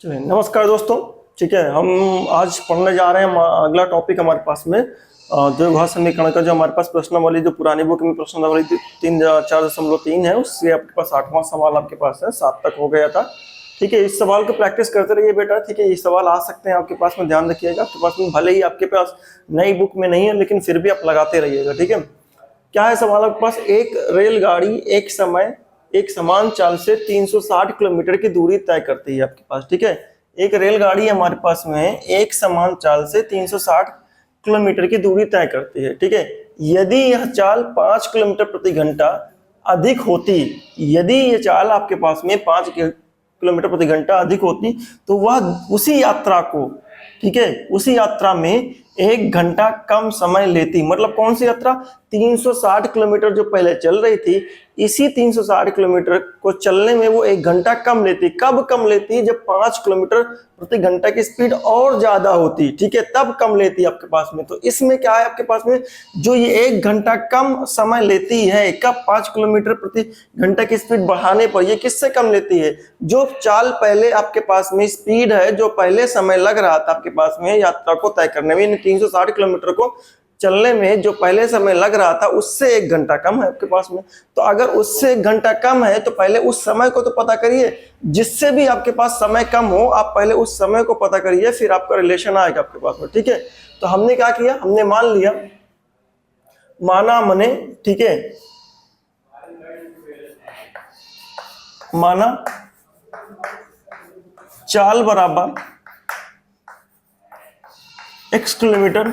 चलिए नमस्कार दोस्तों। ठीक है, हम आज पढ़ने जा रहे हैं अगला टॉपिक हमारे पास में द्विघात समीकरण का। जो हमारे पास प्रश्नावली जो पुरानी बुक में प्रश्नावली 4.3 है, उससे आपके पास 8वां सवाल आपके पास है, 7 तक हो गया था। ठीक है, इस सवाल को प्रैक्टिस करते रहिए बेटा। ठीक है, ये सवाल आ सकते हैं आपके पास में, ध्यान रखिएगा। आपके पास में भले ही आपके पास नई बुक में नहीं है, लेकिन फिर भी आप लगाते रहिएगा। ठीक है, क्या है सवाल आपके पास? एक रेलगाड़ी एक समय एक समान चाल से 360 किलोमीटर की दूरी तय करती है आपके पास। ठीक है, एक रेलगाड़ी हमारे पास में एक समान चाल से 360 किलोमीटर की दूरी तय करती है। ठीक है, यदि यह चाल 5 किलोमीटर प्रति घंटा अधिक होती, यदि यह चाल आपके पास में 5 किलोमीटर प्रति घंटा अधिक होती, तो वह उसी यात्रा को, ठीक है, उसी यात्रा में 1 घंटा कम समय लेती। मतलब कौन सी यात्रा? 360 किलोमीटर जो पहले चल रही थी, इसी 360 किलोमीटर को चलने में वो 1 घंटा कम लेती। कब कम लेती? जब 5 किलोमीटर प्रति घंटा की स्पीड और ज्यादा होती। ठीक है, तब कम लेती आपके पास में। तो इसमें क्या है आपके पास में, जो ये 1 घंटा कम समय लेती है, कब? 5 किलोमीटर प्रति घंटा की स्पीड बढ़ाने पर। ये किससे कम लेती है? जो चाल पहले आपके पास में स्पीड है, जो पहले समय लग रहा था आपके पास में यात्रा को तय करने में, 360 किलोमीटर को चलने में जो पहले समय लग रहा था, उससे 1 घंटा कम है आपके पास में। तो अगर उससे 1 घंटा कम है, तो पहले उस समय को तो पता करिए। जिससे भी आपके पास समय कम हो, आप पहले उस समय को पता करिए, फिर आपका रिलेशन आएगा आपके पास में। ठीक है, तो हमने क्या किया, हमने मान लिया, माना मने, ठीक है, माना चाल बराबर x किलोमीटर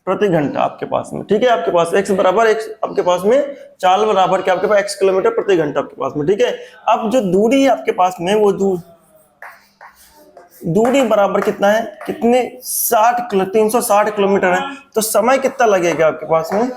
प्रति घंटा आपके पास में। ठीक है, आपके पास x बराबर x, आपके पास में चाल बराबर क्या आपके पास x किलोमीटर प्रति घंटा आपके पास में। ठीक है, अब जो दूरी है आपके पास में, वो दूरी बराबर कितना है, कितने 360 किलोमीटर है। तो समय कितना लगेगा आपके पास में?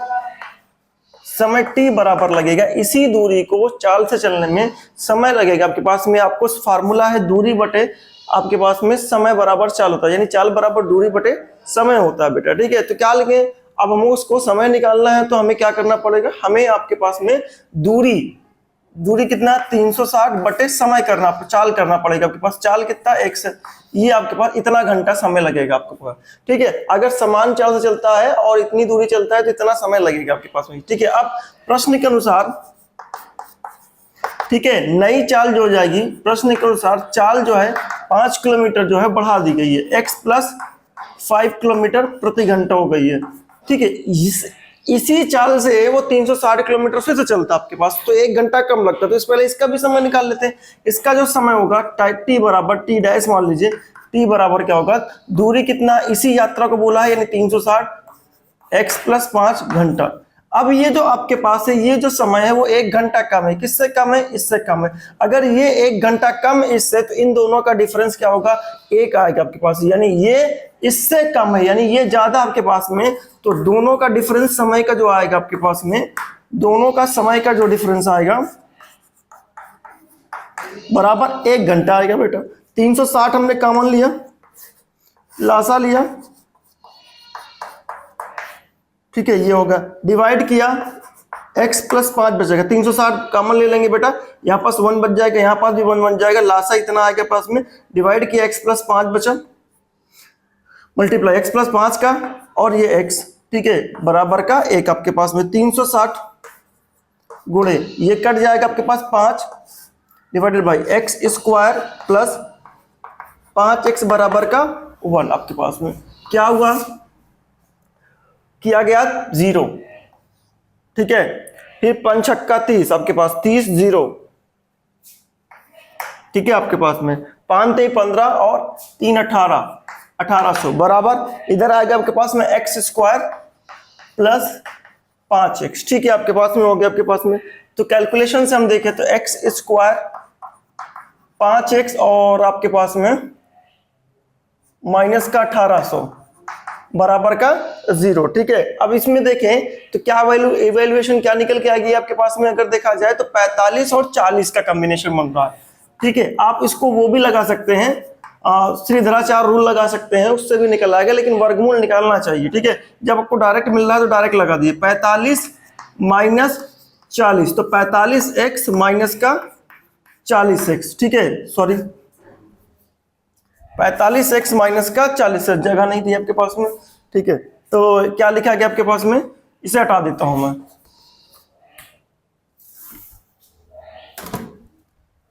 समय t बराबर लगेगा। इसी दूरी को चाल से चलने में समय लगेगा आपके पास में। आपको फार्मूला है दूरी बटे आपके पास में समय बराबर चाल होता है, यानी चाल बराबर दूरी बटे समय होता है बेटा। ठीक है, तो क्या लिखे, अब हमें उसको समय निकालना है, तो हमें क्या करना पड़ेगा, हमें आपके पास में दूरी कितना 360 बटे समय करना, चाल करना पड़ेगा आपके पास। चाल कितना x है, ये आपके पास इतना घंटा समय लगेगा आपके पास। ठीक है, अगर समान चाल से चलता है और इतनी दूरी चलता है, तो इतना समय लगेगा आपके पास में। ठीक है, अब प्रश्न के अनुसार, ठीक है, नई चाल जो हो जाएगी, प्रश्न के अनुसार चाल जो है 5 किलोमीटर जो है बढ़ा दी गई है, x प्लस 5 किलोमीटर प्रति घंटा हो गई है। ठीक है, इसी चाल से वो 360 किलोमीटर फिर से चलता आपके पास, तो 1 घंटा कम लगता। तो इस पहले इसका भी समय निकाल लेते हैं। इसका जो समय होगा t बराबर t डैश, मान लीजिए t बराबर क्या होगा, दूरी कितना, इसी यात्रा को बोला है, यानी 360 x प्लस 5 घंटा। अब ये जो आपके पास है, ये जो समय है वो 1 घंटा कम है। किससे कम है? इससे कम है। अगर ये 1 घंटा कम इससे, तो इन दोनों का डिफरेंस क्या होगा, 1 आएगा आपके पास। यानी ये इससे कम है, यानी ये ज्यादा आपके पास में, तो दोनों का डिफरेंस समय का जो आएगा आपके पास में, दोनों का समय का जो डिफरेंस आएगा बराबर 1 घंटा आएगा बेटा। 360 हमने कॉमन लिया, लासा लिया, ठीक है, ये होगा, डिवाइड किया, x प्लस 5 बचेगा। 360 कॉमन ले लेंगे बेटा, यहाँ पास 1 बच जाएगा, यहाँ पास भी 1 बन जाएगा, लासा इतना आएगा पास में, डिवाइड किया, x प्लस 5 बचा, मल्टीप्लाई x प्लस 5 का और ये x, ठीक है, बराबर का 1 आपके पास में। 360 गुणे ये कट जाएगा आपके पास 5 divided by x square plus 5x बराबर का 1 आपके पास में। क्या हुआ, किया गया 0। ठीक है, फिर 5 छक्का 30 आपके पास, 30 0। ठीक है, आपके पास में 5 3 15 और 3 18, 1800 बराबर इधर आएगा आपके पास में x स्क्वायर प्लस 5x। ठीक है, आपके पास में हो गया आपके पास में। तो कैलकुलेशन से हम देखें तो x स्क्वायर 5x और आपके पास में माइनस का 1800 बराबर का 0। ठीक है, अब इसमें देखें तो क्या इवैल्यूएशन क्या निकल के आएगी आपके पास में, अगर देखा जाए तो 45 और 40 का कॉम्बिनेशन बन रहा है। ठीक है, आप इसको वो भी लगा सकते हैं, श्रीधराचार्य रूल लगा सकते हैं, उससे भी निकल आएगा, लेकिन वर्गमूल निकालना चाहिए। ठीक है, जब आपको डायरेक्ट मिल रहा है तो डायरेक्ट लगा दिए, 45 माइनस 40, तो 45x माइनस का 40x। ठीक है, सॉरी 45x माइनस का 40, जगह नहीं थी आपके पास में, ठीक है। तो क्या लिखा गया आपके पास में, इसे हटा देता हूं मैं,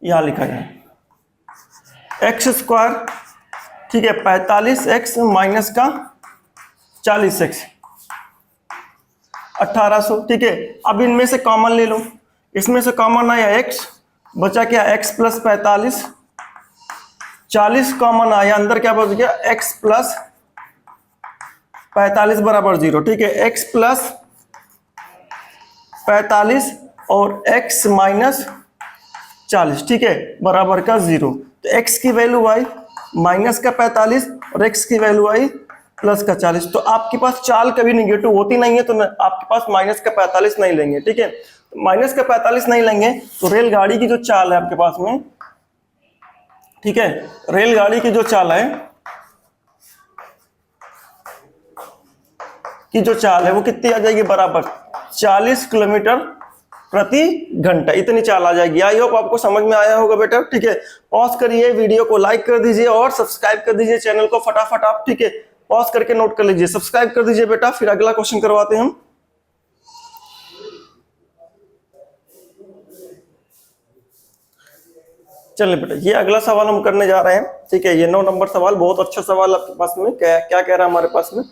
यहां लिखा गया एक्स स्क्वायर, ठीक है, 45x माइनस का 40x 1800, ठीक है। अब इनमें से कॉमन ले लो, इसमें से कॉमन आया x, बचा क्या x प्लस 45, 40 कॉमन आया, अंदर क्या बच गया x प्लस 45 बराबर 0, ठीक है। x प्लस 45 और x माइनस 40, ठीक है, बराबर का 0। तो x की वैल्यू आई माइनस का 45 और x की वैल्यू आई प्लस का 40। तो आपके पास चाल कभी निगेटिव होती नहीं है, तो आपके पास माइनस का 45 नहीं लेंगे, ठीक है। तो माइनस का 45 नहीं लेंगे तो रेलगाड़ी की जो चाल है आपके पास में, ठीक है, रेलगाड़ी की जो चाल है वो कितनी आ जाएगी, बराबर 40 किलोमीटर प्रति घंटा, इतनी चाल आ जाएगी। आई होप आपको समझ में आया होगा बेटा, ठीक है। पॉज करिए, वीडियो को लाइक कर दीजिए और सब्सक्राइब कर दीजिए चैनल को फटाफट आप, ठीक है। पॉज करके नोट कर लीजिए, सब्सक्राइब कर दीजिए बेटा, फिर अगला क्वेश्चन करवाते हैं हम। चलिए बेटा, ये अगला सवाल हम करने जा रहे हैं, ठीक है। ये 9 नंबर सवाल, बहुत अच्छा सवाल आपके पास में, क्या क्या कह रहा है हमारे पास में।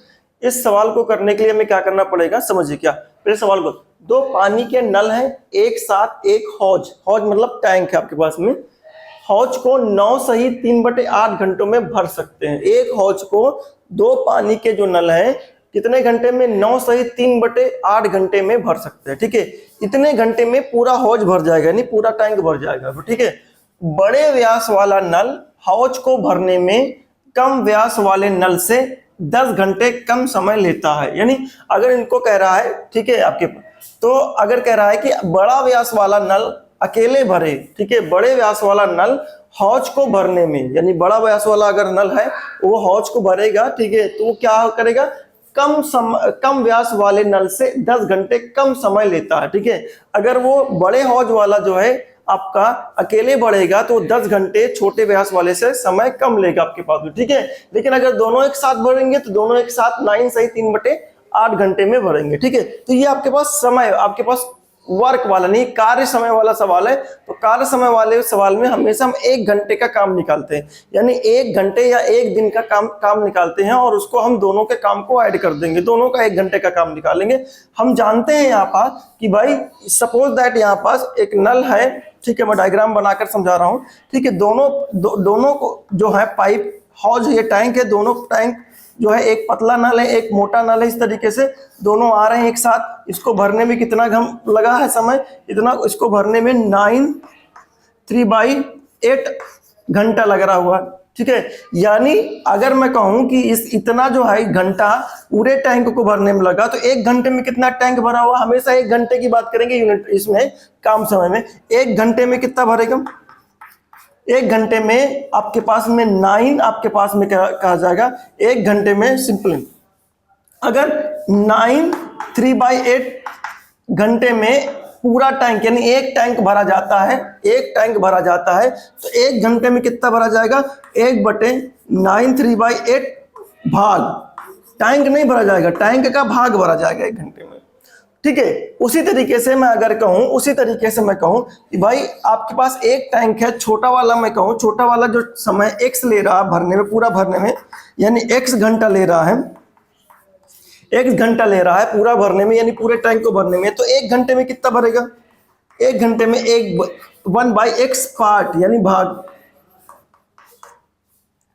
इस सवाल को करने के लिए हमें क्या करना पड़ेगा, समझिए। क्या पहले सवाल को, 2 पानी के नल हैं एक साथ, एक हौज मतलब टैंक है आपके पास में, हौज को 9 सही 3/8 घंटों में भर सकते हैं। एक हौज को 2 पानी के जो नल हैं कितने घंटे में, 9 सही 3/8 घंटे में भर सकते हैं, ठीक है। इतने घंटे में पूरा हौज भर जाएगा, यानी पूरा टैंक भर जाएगा, ठीक है। बड़े व्यास वाला नल हौज को भरने में कम व्यास वाले नल से 10 घंटे कम समय लेता है। यानी अगर इनको कह रहा है, ठीक है, आपके तो अगर कह रहा है कि बड़ा व्यास वाला नल अकेले भरे, ठीक है, बड़े व्यास वाला नल हौज को भरने में, यानी बड़ा व्यास वाला अगर नल है वो हौज को भरेगा, ठीक है, तो वो क्या करेगा, कम व्यास वाले नल से 10 घंटे कम समय लेता है, ठीक है। अगर वो बड़े हौज वाला जो है आपका अकेले बढ़ेगा तो 10 घंटे छोटे व्यास वाले से समय कम लेगा आपके पास में, ठीक है। लेकिन अगर दोनों एक साथ भरेंगे तो दोनों एक साथ 9 सही 3/8 घंटे में भरेंगे, ठीक है। तो ये आपके पास समय, आपके पास वर्क वाला नहीं, कार्य समय वाला सवाल है। तो कार्य समय वाले सवाल में हमेशा हम 1 घंटे का काम निकालते हैं, यानी 1 घंटे या 1 दिन का काम निकालते हैं और उसको हम दोनों के काम को ऐड कर देंगे, दोनों का 1 घंटे का काम निकालेंगे। हम जानते हैं यहाँ पास कि भाई सपोज दैट यहाँ पास एक नल है, ठीक है, मैं डायग्राम बनाकर समझा रहा हूँ, ठीक है। दोनों को जो है पाइप, हौज, ये टैंक है, दोनों टैंक जो है, एक पतला नल है एक मोटा नल है, इस तरीके से दोनों आ रहे हैं एक साथ। इसको भरने में कितना लगा है समय, इतना, इसको भरने में 9/3/8 घंटा लग रहा हुआ, ठीक है। यानी अगर मैं कहूं कि इस इतना जो है घंटा पूरे टैंक को भरने में लगा, तो 1 घंटे में कितना टैंक भरा हुआ, हमेशा 1 घंटे की बात करेंगे यूनिट, इसमें काम समय में 1 घंटे में कितना भरेगा, 1 घंटे में आपके पास में 9 आपके पास में कहा जाएगा 1 घंटे में। सिंपल, अगर 9/3/8 घंटे में पूरा टैंक, यानी एक टैंक भरा जाता है, एक टैंक भरा जाता है, तो 1 घंटे में कितना भरा जाएगा, 1/9/3/8 भाग, टैंक नहीं भरा जाएगा, टैंक का भाग भरा जाएगा 1 घंटे में, ठीक है। उसी तरीके से मैं अगर कहूं, उसी तरीके से मैं कहूं कि भाई आपके पास एक टैंक है छोटा वाला, मैं कहूं छोटा वाला जो समय x ले रहा है भरने में, पूरा भरने में, यानी x घंटा ले रहा है, x घंटा ले रहा है पूरा भरने में, यानी पूरे टैंक को भरने में, तो 1 घंटे में कितना भरेगा, 1 घंटे में 1/x पार्ट, यानी भाग,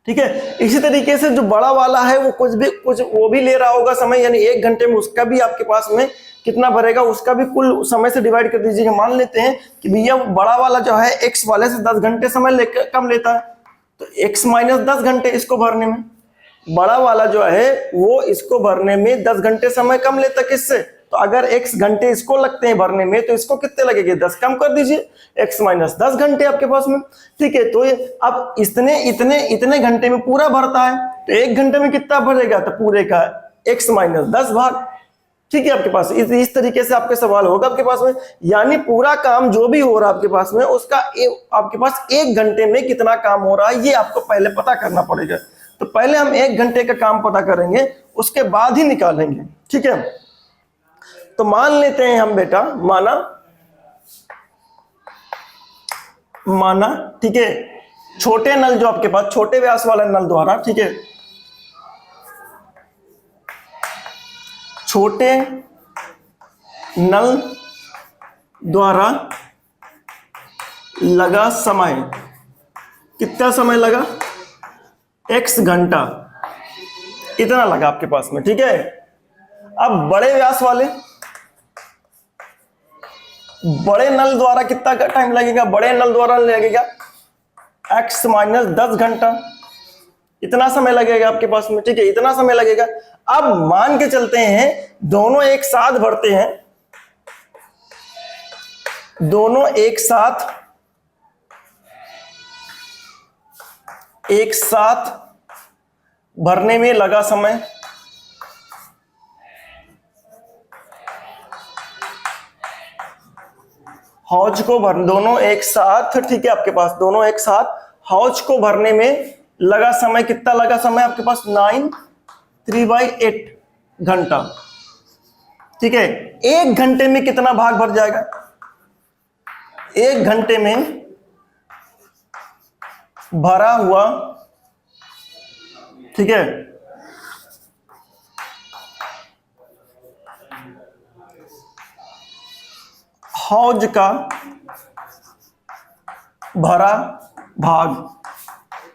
ठीक है। इसी तरीके से जो बड़ा वाला है वो कुछ वो भी ले रहा होगा समय, यानी 1 घंटे में उसका भी आपके पास में कितना भरेगा, उसका भी कुल समय से डिवाइड कर दीजिएगा। मान लेते हैं कि भैया बड़ा वाला जो है x वाले से 10 घंटे समय कम लेता है, तो x माइनस 10 घंटे इसको भरने में, बड़ा वाला जो है वो इसको भरने में 10 घंटे समय कम लेता, किससे, तो अगर x घंटे इसको लगते हैं भरने में, तो इसको कितने लगेंगे, 10 कम कर दीजिए, x माइनस 10 घंटे आपके पास में, ठीक है। तो ये अब इतने घंटे में पूरा भरता है, तो 1 घंटे में कितना भरेगा, तो पूरे का x माइनस 10 भाग, ठीक है आपके पास इस तरीके से आपके सवाल होगा आपके पास में, यानी पूरा काम जो भी हो रहा है आपके पास में उसका आपके पास 1 घंटे में कितना काम हो रहा है ये आपको पहले पता करना पड़ेगा। तो पहले हम 1 घंटे का काम पता करेंगे, उसके बाद ही निकालेंगे। ठीक है, तो मान लेते हैं हम बेटा, माना ठीक है, छोटे नल जो आपके पास, छोटे व्यास वाला नल द्वारा, ठीक है, छोटे नल द्वारा लगा समय, कितना समय लगा, x घंटा, इतना लगा आपके पास में। ठीक है, अब बड़े व्यास वाले, बड़े नल द्वारा कितना टाइम लगेगा, बड़े नल द्वारा लगेगा x माइनस 10 घंटा, इतना समय लगेगा आपके पास में। ठीक है, इतना समय लगेगा। अब मान के चलते हैं दोनों एक साथ भरते हैं, दोनों एक साथ भरने में लगा समय, हौज को भर, दोनों एक साथ, ठीक है आपके पास दोनों एक साथ हौज को भरने में लगा समय, कितना लगा समय आपके पास 9/3/8 घंटा। ठीक है, 1 घंटे में कितना भाग भर जाएगा, 1 घंटे में भरा हुआ, ठीक है, हौज का भरा भाग,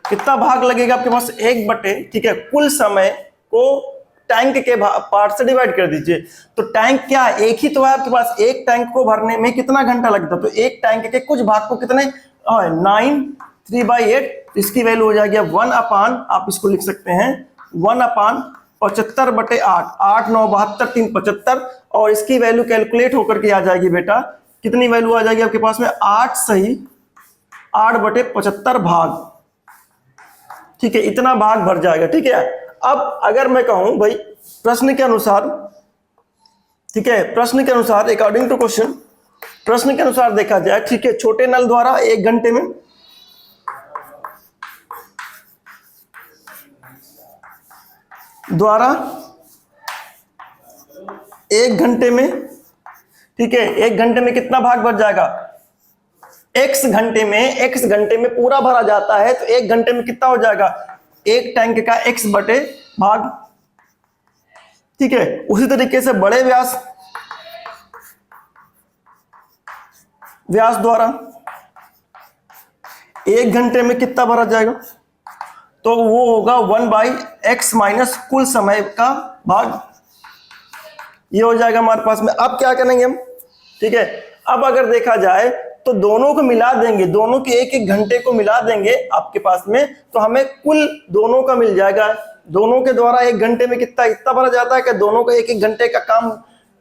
कितना भाग लगेगा आपके पास 1/, ठीक है, कुल समय को टैंक के पार्ट से डिवाइड कर दीजिए। तो टैंक क्या है, एक ही तो है आपके पास, एक टैंक को भरने में कितना घंटा लगता है, तो एक टैंक के कुछ भाग को कितने 9/3/8, इसकी वैल्यू हो जाएगी 1 अपान, आप इसको लिख सकते हैं 1/75/8, 8 9 72 3 75, और इसकी वैल्यू कैलकुलेट होकर के आ जाएगी बेटा, कितनी वैल्यू आ जाएगी आपके पास में 8 सही 8/75 भाग। ठीक है, इतना भाग भर जाएगा। ठीक है, अब अगर मैं कहूं भाई प्रश्न के अनुसार, ठीक है, प्रश्न के अनुसार अकॉर्डिंग टू क्वेश्चन, प्रश्न के अनुसार देखा जाए, ठीक है, छोटे नल द्वारा 1 घंटे में, द्वारा 1 घंटे में, ठीक है, 1 घंटे में कितना भाग भर जाएगा, x घंटे में पूरा भरा जाता है, तो 1 घंटे में कितना हो जाएगा, एक टैंक का x बटे भाग। ठीक है, उसी तरीके से बड़े व्यास द्वारा 1 घंटे में कितना भरा जाएगा, तो वो होगा 1/x माइनस कुल समय का भाग, ये हो जाएगा हमारे पास में। अब क्या करेंगे हम, ठीक है, अब अगर देखा जाए तो दोनों को मिला देंगे, दोनों के 1-1 घंटे को मिला देंगे आपके पास में, तो हमें कुल दोनों का मिल जाएगा। दोनों के द्वारा 1 घंटे में कितना इतना भरा जाता है कि दोनों को 1-1 घंटे का काम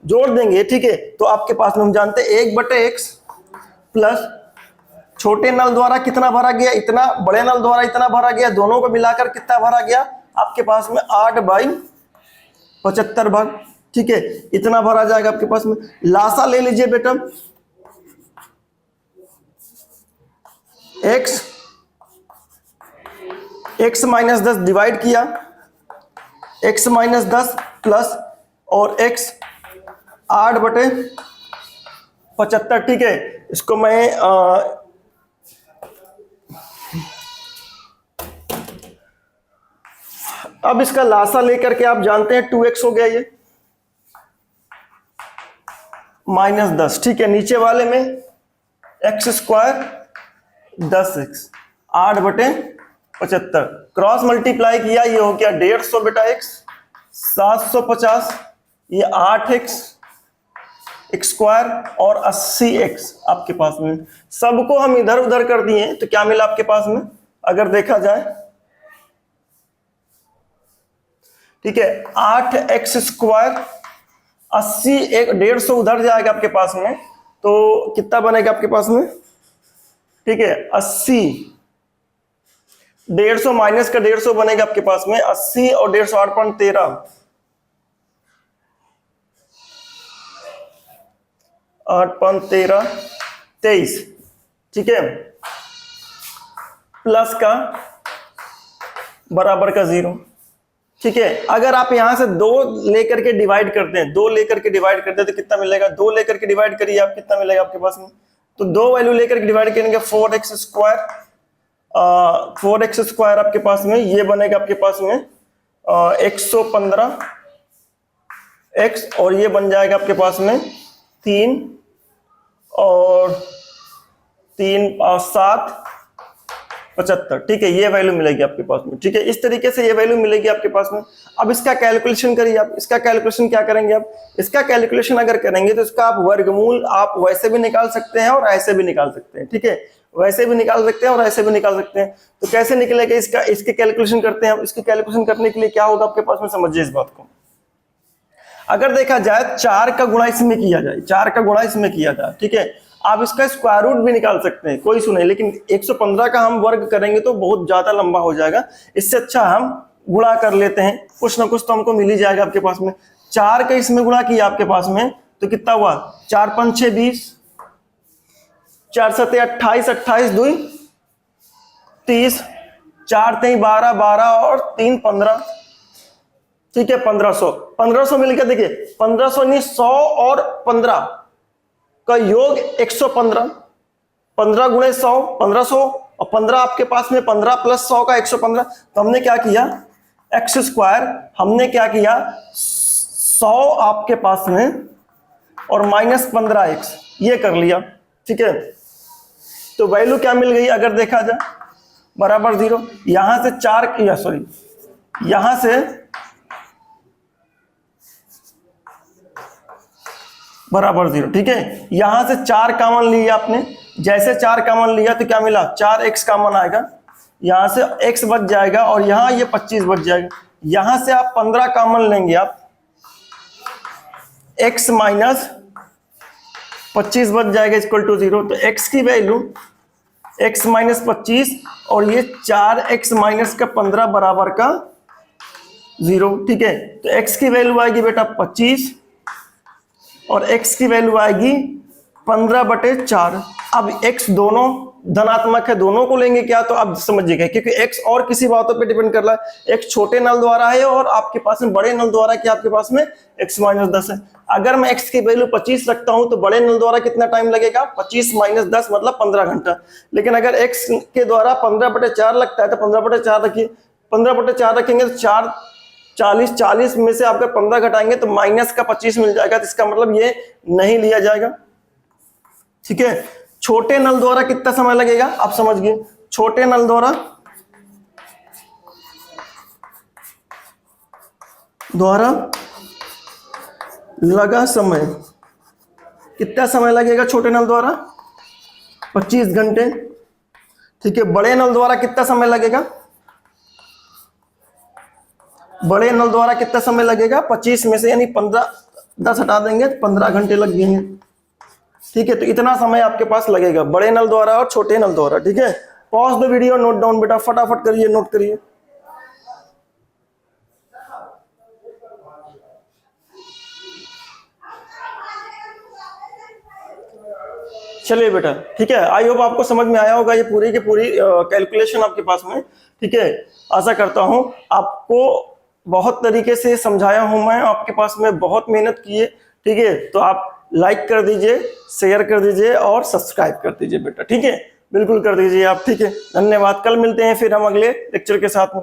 जोड़ देंगे। ठीक है, तो आपके पास में हम जानते हैं 1/x प्लस छोटे नल द्वारा कितना भरा गया, इतना, बड़े नल द्वारा इतना भरा गया, दोनों को मिलाकर कितना भरा गया आपके पास में 8/75 भाग। ठीक है, इतना भरा जाएगा आपके पास में। लासा ले लीजिए बेटा, x माइनस 10 डिवाइड किया, x माइनस 10 प्लस और x 8/75। ठीक है, इसको मैं अब इसका लासा लेकर के आप जानते हैं 2x हो गया ये माइनस 10। ठीक है, नीचे वाले में x² 10x 8/75, क्रॉस मल्टीप्लाई किया, ये हो गया 150 बेटा x, 750, ये 8x x² और 80x आपके पास में। सबको हम इधर उधर कर दिए तो क्या मिला आपके पास में, अगर देखा जाए, ठीक है, 8x², 80, 150 उधर जाएगा आपके पास में, तो कितना बनेगा आपके पास में, ठीक है, 80, 150 माइनस का 150 बनेगा आपके पास में, 80 और 150 8/13, 8 5 13 23, ठीक है, प्लस का बराबर का 0, ठीक है। अगर आप यहां से 2 लेकर के डिवाइड करते हैं, 2 लेकर के डिवाइड करते हैं तो कितना मिलेगा, 2 लेकर के डिवाइड करिए आप, कितना मिलेगा आपके पास में, तो 2 वैल्यू लेकर के डिवाइड करेंगे 4x स्क्वायर, 4x स्क्वायर आपके पास में ये बनेगा आपके पास में 115 x, और ये बन जाएगा आपके पास में 3 और 3 7 75, ठीक है, ये वैल्यू मिलेगी आपके पास में, ठीक है। इस तरीके से ये वैल्यू मिलेगी आपके पास में। अब इसका कैलकुलेशन करिए आप, इसका कैलकुलेशन क्या करेंगे आप, इसका कैलकुलेशन अगर करेंगे तो इसका आप वर्गमूल आप वैसे भी निकाल सकते हैं और ऐसे भी निकाल सकते हैं, ठीक है, वैसे भी निकाल सकते हैं और ऐसे भी निकाल सकते हैं। तो कैसे निकलेगा इसका, इसके कैलकुलेशन करते हैं। इसके कैलकुलेशन करने के लिए क्या होगा आपके पास में, समझिए इस बात को। अगर देखा जाए 4 का गुणा इसमें किया जाए, 4 का गुणा इसमें किया जाए, ठीक है, आप इसका स्क्वायर रूट भी निकाल सकते हैं, कोई इशू नहीं, लेकिन 115 का हम वर्ग करेंगे तो बहुत ज्यादा लंबा हो जाएगा। इससे अच्छा हम गुणा कर लेते हैं, कुछ ना कुछ तो हमको मिल ही जाएगा आपके पास में। 4 का इसमें गुणा किया आपके पास में तो कितना हुआ, 4 5 6 20, 4 7 28, 28 2 30, 4 3 12, 12 और 3 15, ठीक है, 1500, 1500 मिल गया। देखिए 1500 नहीं, 100 और 15 का योग 115, 15 गुणे 100 1500, और 15 आपके पास में 15 प्लस 100 का 115। तो हमने क्या किया, एक्स स्क्वायर हमने क्या किया 100 आपके पास में और माइनस 15x ये कर लिया, ठीक है। तो वैल्यू क्या मिल गई अगर देखा जाए, बराबर 0। यहां से 4 या सॉरी यहां से बराबर 0, ठीक है। यहां से 4 कॉमन लिया आपने, जैसे 4 कॉमन लिया तो क्या मिला, 4x कॉमन आएगा, यहां से x बच जाएगा और यहां ये 25 बच जाएगा। यहां से आप 15 कॉमन लेंगे आप, x माइनस 25 बच जाएगा इक्वल टू 0। तो x की वैल्यू x माइनस 25 और ये 4x माइनस का 15 बराबर का 0, ठीक है। तो x की वैल्यू आएगी बेटा 25 और x की वैल्यू आएगी 15/4। अब x दोनों धनात्मक है, दोनों को लेंगे क्या, तो आप समझिएगा, क्योंकि x और किसी बातों पे डिपेंड कर रहा है। x छोटे नल द्वारा है और आपके पास में बड़े नल द्वारा क्या, आपके पास में x माइनस 10 है। अगर मैं x की वैल्यू 25 रखता हूं तो बड़े नल द्वारा कितना टाइम लगेगा, 25 माइनस 10 मतलब 15 घंटा। लेकिन अगर x के द्वारा 15/4 लगता है तो 15/4 रखिए, 15/4 रखेंगे तो 4 40 में से आपका 15 घटाएंगे तो माइनस का 25 मिल जाएगा। तो इसका मतलब ये नहीं लिया जाएगा, ठीक है। छोटे नल द्वारा कितना समय लगेगा आप समझिए, छोटे नल द्वारा लगा समय, कितना समय लगेगा छोटे नल द्वारा, 25 घंटे, ठीक है। बड़े नल द्वारा कितना समय लगेगा, बड़े नल द्वारा कितना समय लगेगा, 25 में से यानी 15 10 हटा देंगे 15 घंटे लग जाएंगे, ठीक है। तो इतना समय आपके पास लगेगा बड़े नल द्वारा और छोटे नल द्वारा, ठीक है। Pause the video, note down बेटा, फटाफट करिए, नोट करिए। चलिए बेटा, ठीक है, आई होप आपको समझ में आया होगा ये पूरी की पूरी कैलकुलेशन आपके पास में, ठीक है। आशा करता हूं आपको बहुत तरीके से समझाया हूं मैं, आपके पास में बहुत मेहनत की है, ठीक है। तो आप लाइक कर दीजिए, शेयर कर दीजिए और सब्सक्राइब कर दीजिए बेटा, ठीक है, बिल्कुल कर दीजिए आप, ठीक है। धन्यवाद, कल मिलते हैं फिर हम अगले लेक्चर के साथ में।